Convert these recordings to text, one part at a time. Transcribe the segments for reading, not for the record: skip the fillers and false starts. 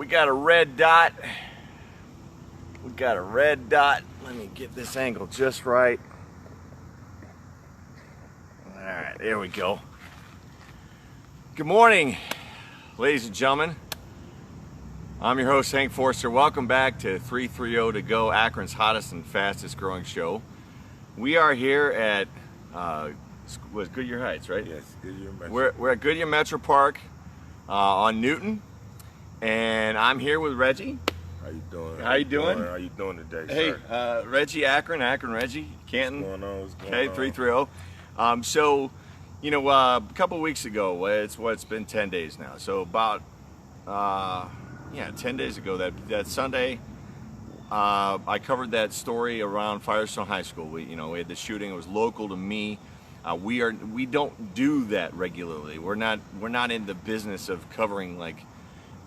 We got a red dot. We got a red dot. Let me get this angle just right. All right, there we go. Good morning, ladies and gentlemen. I'm your host, Hank Forster. Welcome back to 330 to Go, Akron's hottest and fastest growing show. We are here at Goodyear Heights, right? Yes, Goodyear Metro. We're at Goodyear Metro Park on Newton, and I'm here with Reggie. How you doing? How you doing? How you doing today, Hey, sir? Reggie, Akron, Reggie, Canton. What's going on? What's going Okay, on? 330. So, you know, a couple weeks ago, it's been 10 days now. So about 10 days ago, that Sunday, I covered that story around Firestone High School. We had the shooting. It was local to me. We don't do that regularly. We're not in the business of covering like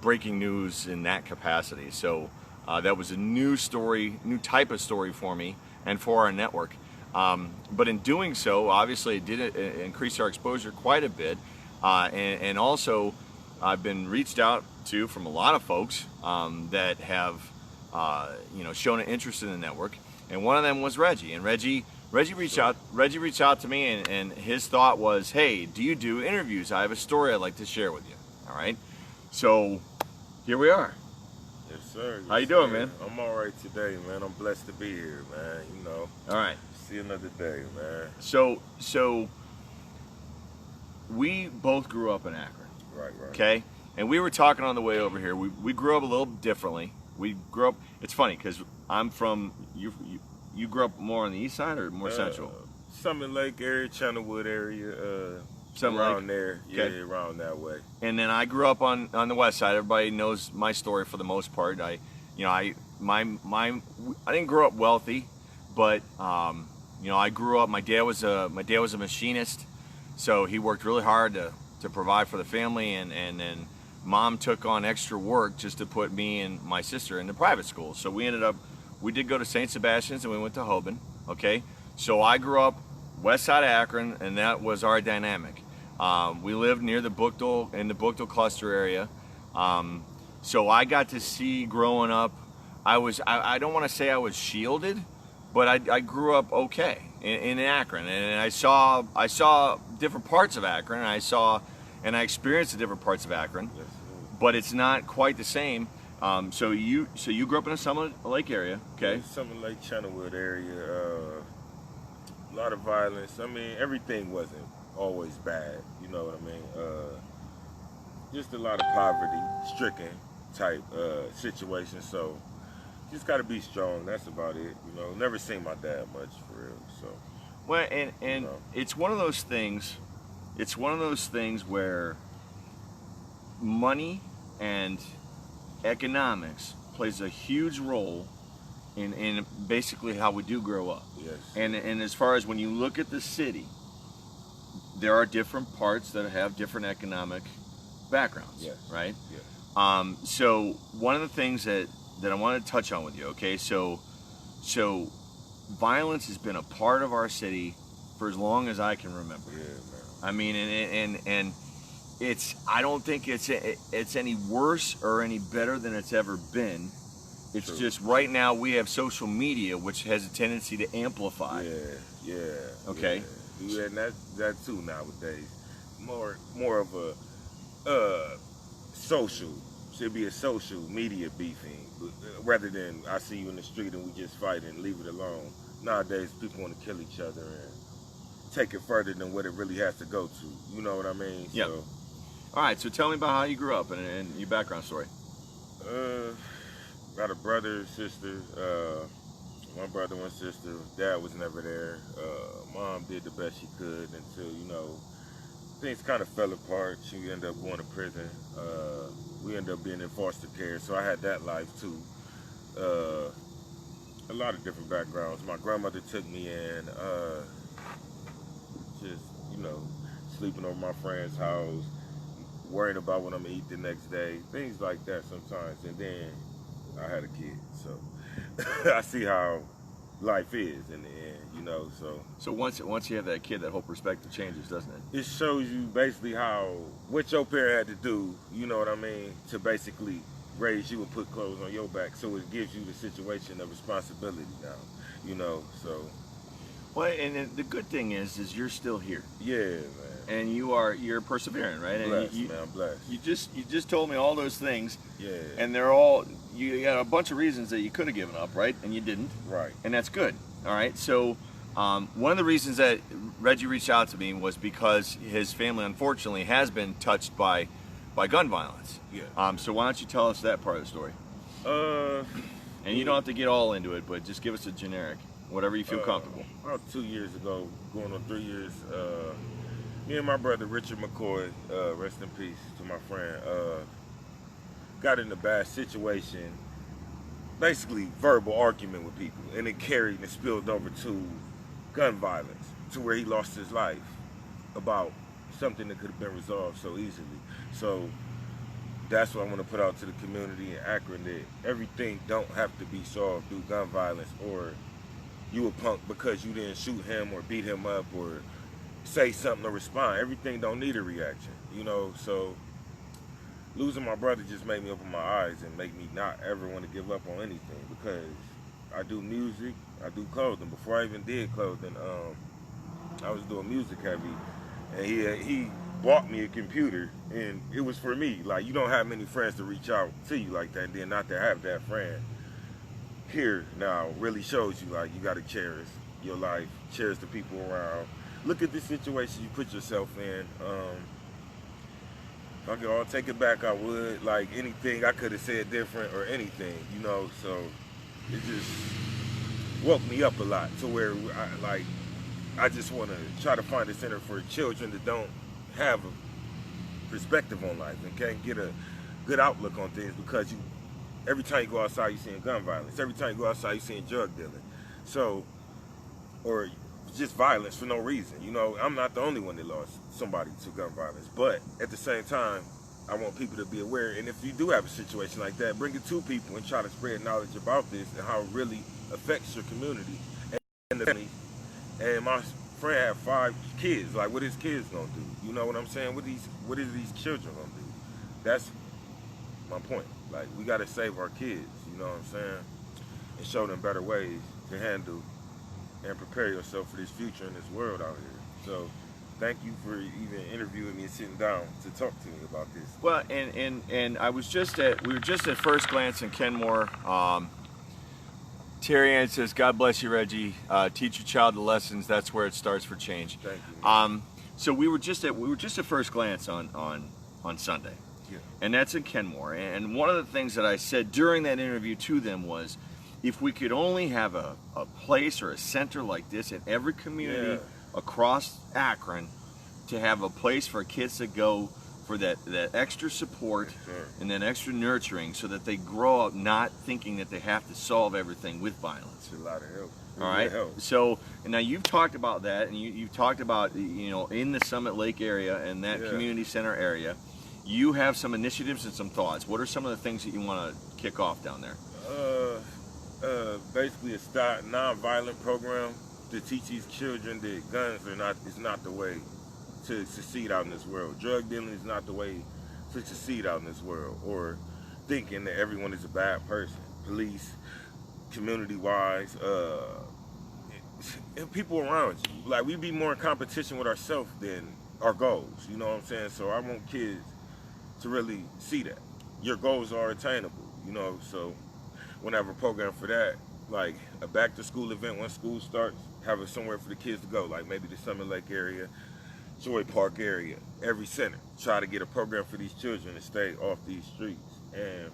breaking news in that capacity. So that was a new story, new type of story for me and for our network. But in doing so, obviously it did increase our exposure quite a bit. And also I've been reached out to from a lot of folks that have shown an interest in the network. And one of them was Reggie. And Reggie reached out to me, and his thought was, hey, do you do interviews? I have a story I'd like to share with you. All right. So here we are. Yes, sir. Yes, How you doing, man? I'm all right today, man. I'm blessed to be here, man. All right. See another day, man. So we both grew up in Akron. Right. Okay. And we were talking on the way over here. We grew up a little differently. We grew up. It's funny because I'm from you. You grew up more on the east side or more central? Summit Lake area, Channelwood area, Around there. Okay. Yeah, around that way. And then I grew up on the west side. Everybody knows my story for the most part. I didn't grow up wealthy, but I grew up. My dad was a machinist, so he worked really hard to provide for the family, and then mom took on extra work just to put me and my sister into private school. So we did go to St. Sebastian's and we went to Hoban. Okay, so I grew up west side of Akron, and that was our dynamic. We lived near the Bookdale cluster area. So I got to see growing up. I don't want to say I was shielded, but I grew up okay in Akron, and I saw different parts of Akron, and I experienced the different parts of Akron. Yes, But it's not quite the same. So you grew up in a Summit Lake area, okay? Summit Lake, Channelwood area. A lot of violence. I mean, everything wasn't always bad. You know what I mean? Just a lot of poverty-stricken type situations. So just got to be strong. That's about it. Never seen my dad much for real. So well, and it's one of those things. It's one of those things where money and economics plays a huge role in basically how we do grow up. Yes. And as far as when you look at the city, there are different parts that have different economic backgrounds. Yes. Right? Yes. So one of the things that I want to touch on with you, okay? So violence has been a part of our city for as long as I can remember. Yeah, man. I mean, and I don't think it's any worse or any better than it's ever been. It's True. just right now we have social media, which has a tendency to amplify. Yeah. Okay. Yeah, and that too nowadays. More of a social. Should be a social media beefing rather than I see you in the street and we just fight and leave it alone. Nowadays, people want to kill each other and take it further than what it really has to go to. You know what I mean? Yeah. So, All right. So tell me about how you grew up and your background story. got a brother, sister. One brother, one sister. Dad was never there. Mom did the best she could until things kind of fell apart. She ended up going to prison. We ended up being in foster care, so I had that life too. A lot of different backgrounds. My grandmother took me in. Just sleeping over my friend's house, worrying about what I'm gonna eat the next day, things like that sometimes. And then I had a kid, so I see how life is in the end, So once you have that kid, that whole perspective changes, doesn't it? It shows you basically what your parent had to do, you know what I mean, to basically raise you and put clothes on your back, so it gives you the situation of responsibility now, you know. So Well, and the good thing is you're still here, yeah, man. and you're persevering, right? Blessed, And you, man. I'm blessed. you just told me all those things, Yeah. and they're all, you got a bunch of reasons that you could have given up, right? And you didn't, Right. and that's good. All right. So one of the reasons that Reggie reached out to me was because his family, unfortunately, has been touched by gun violence. Yeah. So why don't you tell us that part of the story? And you don't have to get all into it, but just give us a generic, whatever you feel comfortable. About 2 years ago, going on 3 years, me and my brother Richard McCoy, rest in peace to my friend, got in a bad situation, basically verbal argument with people, and it carried and spilled over to gun violence, to where he lost his life about something that could have been resolved so easily. So that's what I want to put out to the community in Akron, that everything don't have to be solved through gun violence, or you a punk because you didn't shoot him or beat him up or say something or respond. Everything don't need a reaction, you know. So losing my brother just made me open my eyes and make me not ever want to give up on anything, because I do music, I do clothing. Before I even did clothing, I was doing music heavy, and he bought me a computer, and it was for me. Like, you don't have many friends to reach out to you like that, and then not to have that friend here now really shows you, like, you got to cherish your life, cherish the people around. Look at the situation you put yourself in. If I could all take it back, I would. Like, anything I could have said different or anything, you know. So it just woke me up a lot to where I just want to try to find a center for children that don't have a perspective on life and can't get a good outlook on things, because every time you go outside, you're seeing gun violence. Every time you go outside, you're seeing drug dealing. So, or just violence for no reason. You know, I'm not the only one that lost somebody to gun violence. But at the same time, I want people to be aware. And if you do have a situation like that, bring it to people and try to spread knowledge about this and how it really affects your community and the family. And my friend had 5 kids. Like, what his kids gonna do? You know what I'm saying? What is these children gonna do? That's my point. Like, we gotta save our kids, you know what I'm saying? And show them better ways to handle and prepare yourself for this future in this world out here. So thank you for even interviewing me and sitting down to talk to me about this. Well, and we were just at First Glance in Kenmore. Terry Ann says, "God bless you, Reggie. Teach your child the lessons. That's where it starts for change." Thank you. So we were just at First Glance on Sunday, Yeah. and that's in Kenmore. And one of the things that I said during that interview to them was, if we could only have a place or a center like this in every community across Akron, to have a place for kids to go for that extra support and that extra nurturing, so that they grow up not thinking that they have to solve everything with violence. It's a lot of help. All right. So now you've talked about that, and you've talked about, you know, in the Summit Lake area and that community center area, you have some initiatives and some thoughts. What are some of the things that you want to kick off down there? Basically a non-violent program to teach these children that guns is not the way to succeed out in this world. Drug dealing is not the way to succeed out in this world, or thinking that everyone is a bad person. Police, community-wise, and people around you. Like, we be more in competition with ourselves than our goals, you know what I'm saying? So I want kids to really see that your goals are attainable, you know. So when I have a program for that, like a back-to-school event when school starts, have it somewhere for the kids to go, like maybe the Summit Lake area, Joy Park area, every center. Try to get a program for these children to stay off these streets, and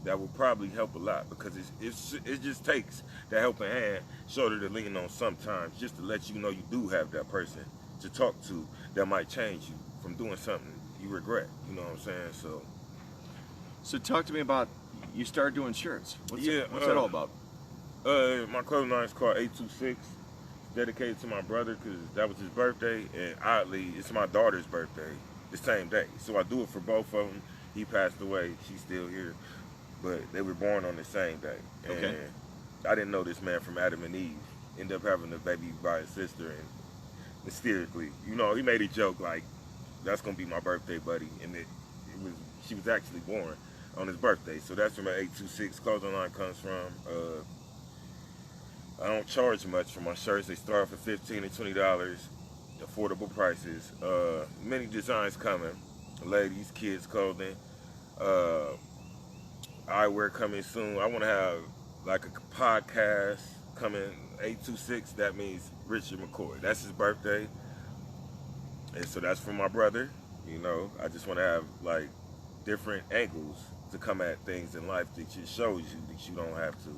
that will probably help a lot, because it just takes that helping hand, shoulder to lean on sometimes, just to let you know you do have that person to talk to that might change you from doing something you regret. You know what I'm saying? So talk to me about, you started doing shirts. What's that all about? My clothing line is called 826. Dedicated to my brother, because that was his birthday, and oddly, it's my daughter's birthday the same day. So I do it for both of them. He passed away, she's still here, but they were born on the same day. And I didn't know this man from Adam and Eve. Ended up having a baby by his sister, and mysteriously, you know, he made a joke like, that's gonna be my birthday buddy, and she was actually born on his birthday. So that's where my 826 clothing line comes from. I don't charge much for my shirts. They start for $15 to $20, affordable prices. Many designs coming, ladies, kids clothing, eyewear coming soon. I want to have like a podcast coming 826. That means Richard McCoy. That's his birthday, and so that's for my brother. You know, I just want to have like different angles to come at things in life that just shows you that you don't have to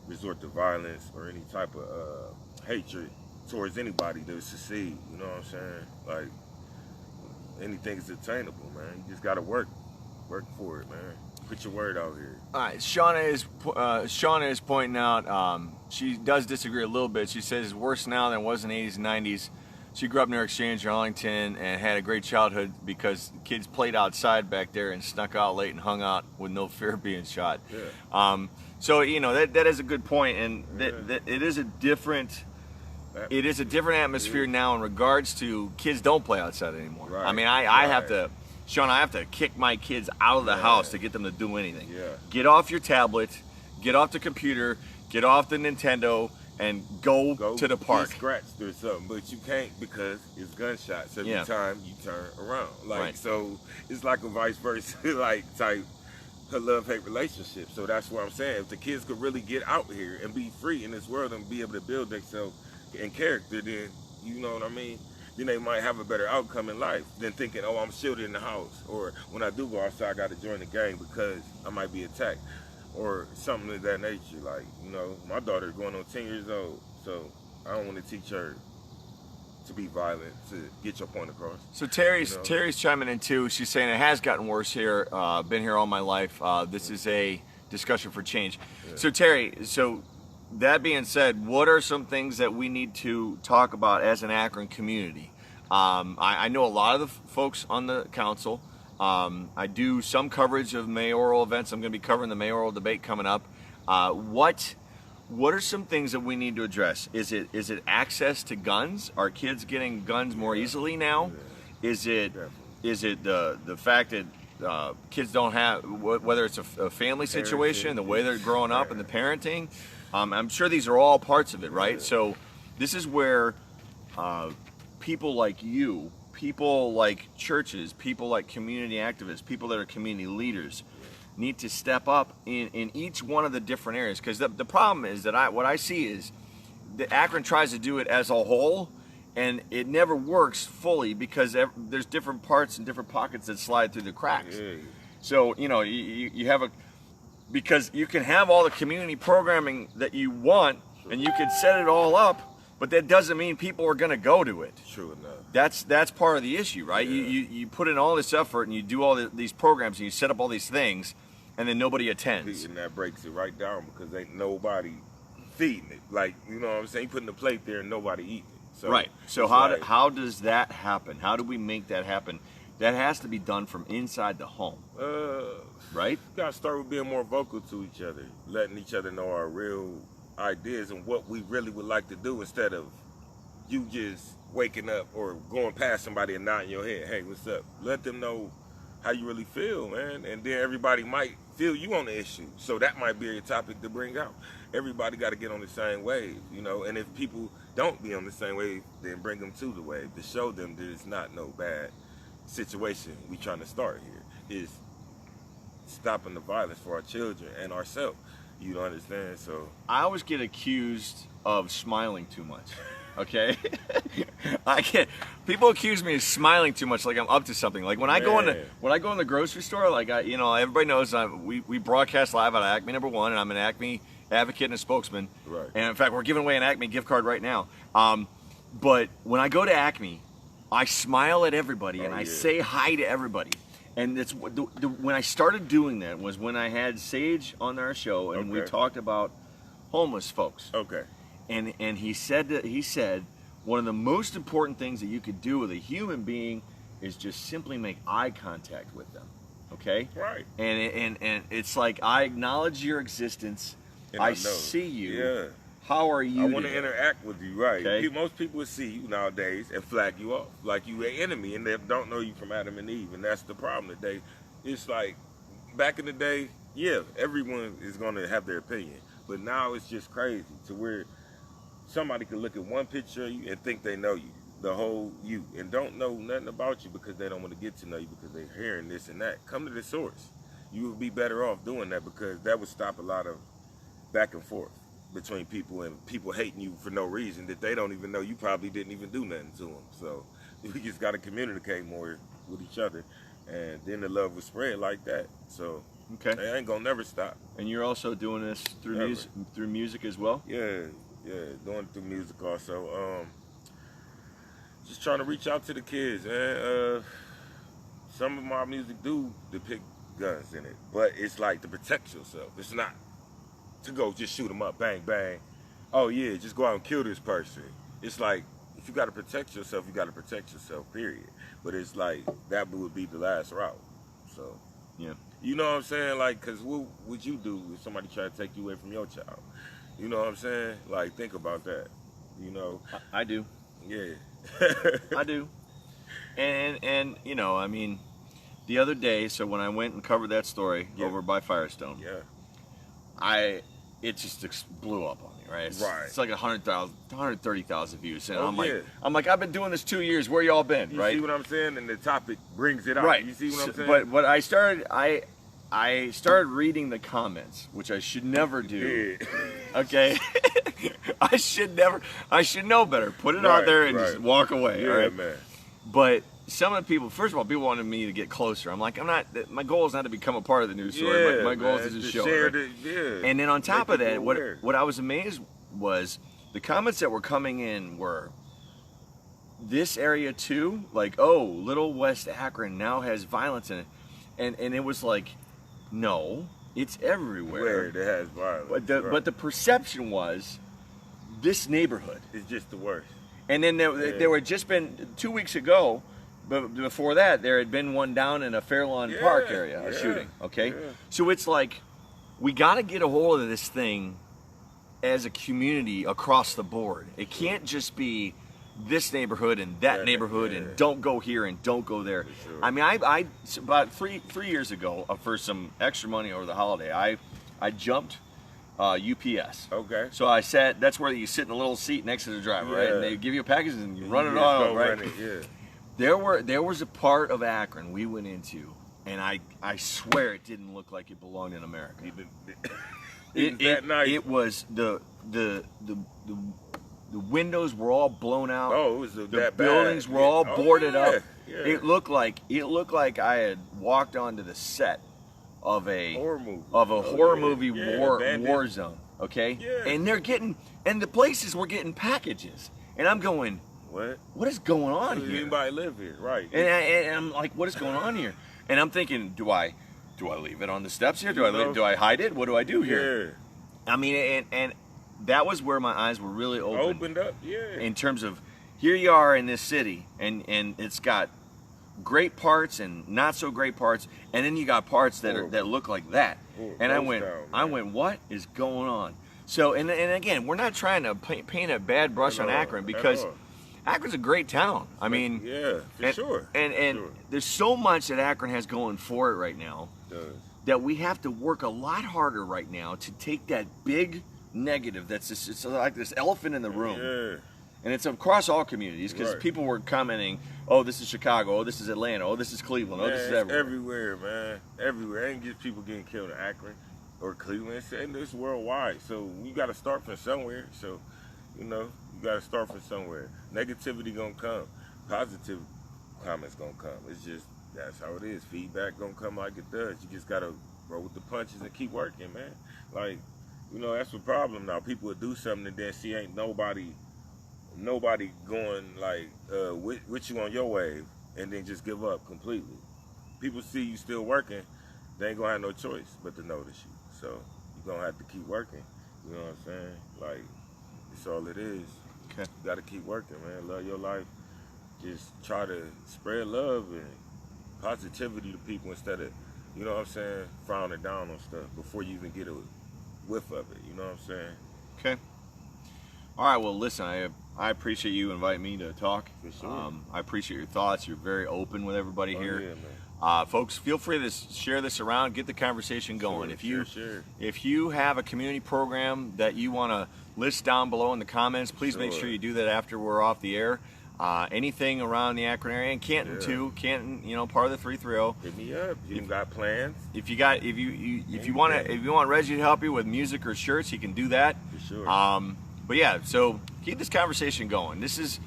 resort to violence or any type of hatred towards anybody to succeed. You know what I'm saying? Like, anything is attainable, man. You just gotta work for it, man. Put your word out here. All right, Shawna is pointing out, she does disagree a little bit. She says it's worse now than it was in the 80s and 90s. She grew up near Exchange, Arlington, and had a great childhood because kids played outside back there and snuck out late and hung out with no fear of being shot. Yeah. So, you know, that is a good point, and that it is a different atmosphere now in regards to kids don't play outside anymore. Right. I mean, I have to, Sean, I have to kick my kids out of the house to get them to do anything. Yeah. Get off your tablet, get off the computer, get off the Nintendo, and go to the park. Get scratched or something, but you can't because it's gunshots every time you turn around. Like, so it's like a vice versa, like type love-hate relationship. So that's what I'm saying. If the kids could really get out here and be free in this world and be able to build themselves in character, then, you know what I mean? Then they might have a better outcome in life than thinking, oh, I'm shielded in the house. Or when I do go outside, I got to join the gang because I might be attacked. Or something of that nature. Like, you know, my daughter's going on 10 years old, so I don't want to teach her to be violent, to get your point across. So Terry's chiming in too. She's saying it has gotten worse here. Been here all my life. This is a discussion for change. Yeah. So Terry, that being said, what are some things that we need to talk about as an Akron community? I know a lot of the folks on the council. I do some coverage of mayoral events. I'm going to be covering the mayoral debate coming up. What are some things that we need to address? Is it access to guns? Are kids getting guns more easily now? Yeah. Is it the fact that kids don't have, whether it's a family situation, the way they're growing up, and the parenting? I'm sure these are all parts of it, right? So this is where people like you, people like churches, people like community activists, people that are community leaders need to step up in each one of the different areas. Because the problem is that what I see is that Akron tries to do it as a whole, and it never works fully because there's different parts and different pockets that slide through the cracks. Yeah. So, you know, you have because you can have all the community programming that you want, and you can set it all up, but that doesn't mean people are going to go to it. True enough. That's part of the issue, right? Yeah. You put in all this effort and you do all these programs and you set up all these things, and then nobody attends. And that breaks it right down because ain't nobody feeding it. Like, you know what I'm saying? Putting the plate there and nobody eating it. So, right. So how does that happen? How do we make that happen? That has to be done from inside the home. Right? You gotta start with being more vocal to each other, letting each other know our real ideas and what we really would like to do instead of you just waking up or going past somebody and nodding your head. Hey, what's up? Let them know how you really feel, man. And then everybody might feel you on the issue. So that might be a topic to bring out. Everybody got to get on the same wave, you know. And if people don't be on the same wave, then bring them to the wave to show them that it's not no bad situation we trying to start here. Is stopping the violence for our children and ourselves. You don't understand? So I always get accused of smiling too much. Okay, I can't. People accuse me of smiling too much, like I'm up to something. Like when I go in the grocery store, like everybody knows we broadcast live at Acme #1, and I'm an Acme advocate and a spokesman. Right. And in fact, we're giving away an Acme gift card right now. But when I go to Acme, I smile at everybody and I say hi to everybody. And it's when I started doing that was when I had Sage on our show and we talked about homeless folks. Okay. And he said one of the most important things that you could do with a human being is just simply make eye contact with them. Okay? Right. And it's like I acknowledge your existence. And I see you. Yeah. How are you? I want to interact with you, right? Okay. Most people see you nowadays and flag you off like you an enemy, and they don't know you from Adam and Eve, and that's the problem today. It's like back in the day, yeah, everyone is gonna have their opinion, but now it's just crazy to where somebody can look at one picture of you and think they know you, the whole you, and don't know nothing about you because they don't want to get to know you because they're hearing this and that. Come to the source. You would be better off doing that because that would stop a lot of back and forth between people and people hating you for no reason that they don't even know you probably didn't even do nothing to them. So we just got to communicate more with each other, and then the love will spread like that. So Okay. it ain't gonna never stop. And you're also doing this through Never. music as well? Yeah, doing it through music also. Just trying to reach out to the kids, man. Some of my music do depict guns in it, but it's like to protect yourself. It's not to go just shoot them up, bang, bang. Oh yeah, just go out and kill this person. It's like, if you gotta protect yourself, you gotta protect yourself, period. But it's like, that would be the last route. So, Yeah. you know what I'm saying? Like, cause what would you do if somebody tried to take you away from your child? You know what I'm saying? Like, think about that. You know? I do. Yeah. I do. And you know, I mean, the other day, so when I went and covered that story over by Firestone, Yeah. it just blew up on me, right? Right. It's like 130,000 views, and Oh, I'm yeah. like, I've been doing this 2 years. Where y'all been, You right? see what I'm saying? And the topic brings it out. Right. You see what I'm saying? But what I started reading the comments, which I should never do. Yeah. Okay. I should know better. Put it out there and just walk away. Yeah, all right, man. But some of the people, first of all, people wanted me to get closer. I'm like, my goal is not to become a part of the news story. My goal is to just show it. Right? Yeah. And then on top Make of that, people aware. what I was amazed was the comments that were coming in were, this area too, like, oh, Little West Akron now has violence in it. And it was like, no, it's everywhere. Where it has violence. But the perception was this neighborhood. It's just the worst. And then there were just been 2 weeks ago, but before that, there had been one down in a Fairlawn Park area, a shooting, okay? Yeah. So it's like, we got to get a hold of this thing as a community across the board. It can't just be this neighborhood and that neighborhood and don't go here and don't go there. Sure. I mean, I about three years ago, for some extra money over the holiday, I jumped UPS. Okay. So I sat, that's where you sit in a little seat next to the driver, right? And they give you a package and you run it just on, go right? run it, yeah. There was a part of Akron we went into, and I swear it didn't look like it belonged in America. It was the windows were all blown out. Oh, it was the that buildings bad. were all boarded up. Yeah. It looked like I had walked onto the set of a horror movie. Horror movie bandit. war zone. Okay? Yeah. And the places were getting packages. And I'm going, what is going on here? Anybody live here, right? And I'm like, what is going on here? And I'm thinking, do I leave it on the steps here? Do I hide it? What do I do here? Yeah. I mean, and that was where my eyes were really Opened up, yeah. in terms of, here you are in this city, and it's got great parts and not so great parts, and then you got parts that look like that. And I went, what is going on? So, and again, we're not trying to paint a bad brush on Akron, because Akron's a great town. I mean, yeah, for sure. And there's so much that Akron has going for it right now that we have to work a lot harder right now to take that big negative it's like this elephant in the room. Yeah. And it's across all communities, because people were commenting, oh, this is Chicago, oh, this is Atlanta, oh, this is Cleveland, oh, this is everywhere. Everywhere, man. Everywhere. Ain't just people getting killed in Akron or Cleveland. It's worldwide. So you got to start from somewhere. So, you got to start from somewhere. Negativity going to come. Positive comments going to come. It's just, that's how it is. Feedback going to come like it does. You just got to roll with the punches and keep working, man. Like, that's the problem now. People will do something and then see ain't nobody going like with you on your wave, and then just give up completely. People see you still working, they ain't gonna have no choice but to notice you. So you're gonna have to keep working. You know what I'm saying? Like, it's all it is. Okay. You gotta keep working, man. Love your life. Just try to spread love and positivity to people instead of, you know what I'm saying, frowning down on stuff before you even get a whiff of it. You know what I'm saying? Okay. All right. Well, listen, I appreciate you inviting me to talk. For sure. I appreciate your thoughts. You're very open with everybody here. Yeah, Folks, feel free to share this around, get the conversation going. Sure, if you have a community program that you want to list down below in the comments, please make sure you do that after we're off the air. Anything around the Akron area, and Canton too. Canton, part of the 330. Hit me up. You got plans? If you want Reggie to help you with music or shirts, he can do that. For sure. But yeah, so keep this conversation going. This is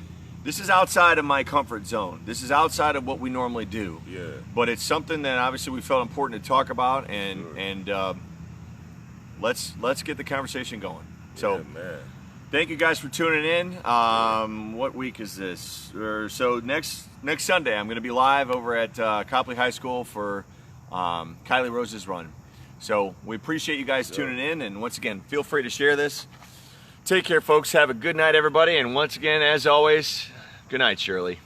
outside of my comfort zone. This is outside of what we normally do. Yeah. But it's something that obviously we felt important to talk about, and let's get the conversation going. So. Yeah, man. Thank you guys for tuning in. What week is this? So next Sunday, I'm going to be live over at Copley High School for Kylie Rose's run. So we appreciate you guys tuning in, and once again, feel free to share this. Take care, folks. Have a good night, everybody. And once again, as always, good night, Shirley.